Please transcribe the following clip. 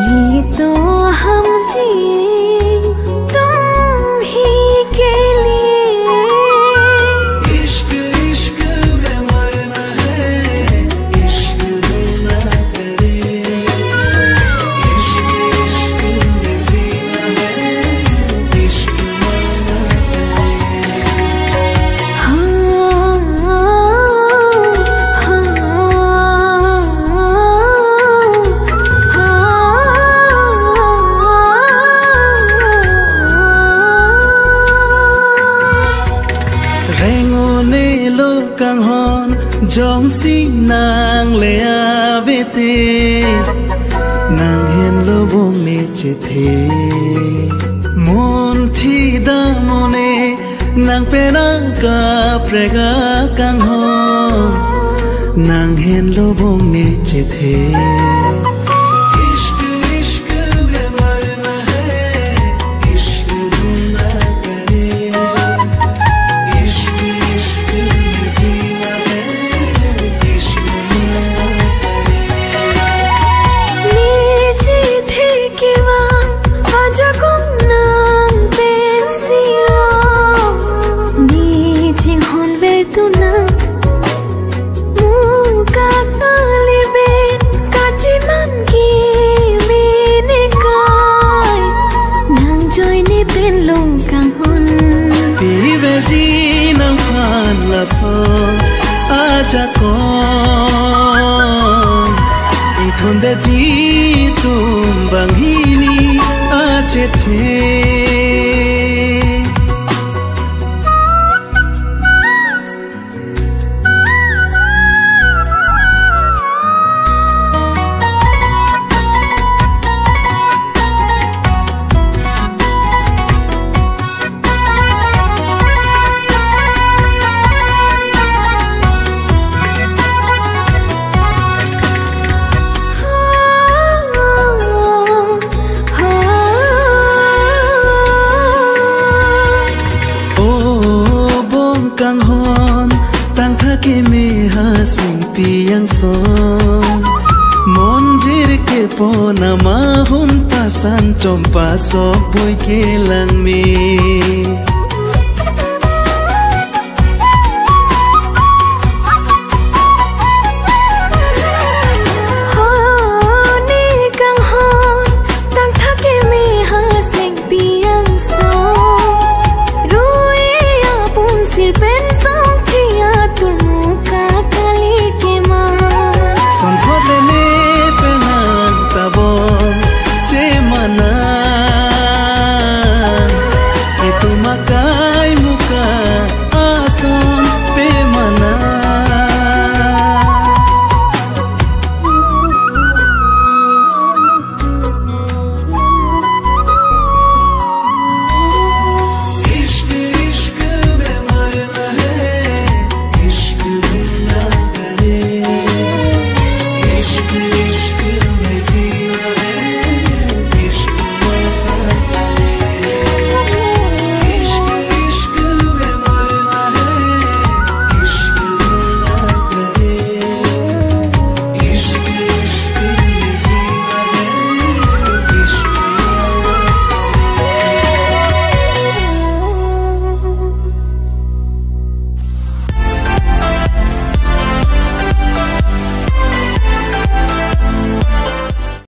जी तो हम जिए तुम ही के लिए। इश्क इश्क में मरना है, इश्क ना करे। इश्क इश्क में जीना है, इश्क ना करे। Rengone lo kang hon jong si nang le avete nang hen lo bong ne che the mon thi da mone nang pe nang ka prega kang hon nang hen lo bong ne che the। Aja kon thonde ji tumbang hini ache the। Kang hon tang thake me ha sing piang son monjir ke pona ma hun pasan chompa so boy ke lang me।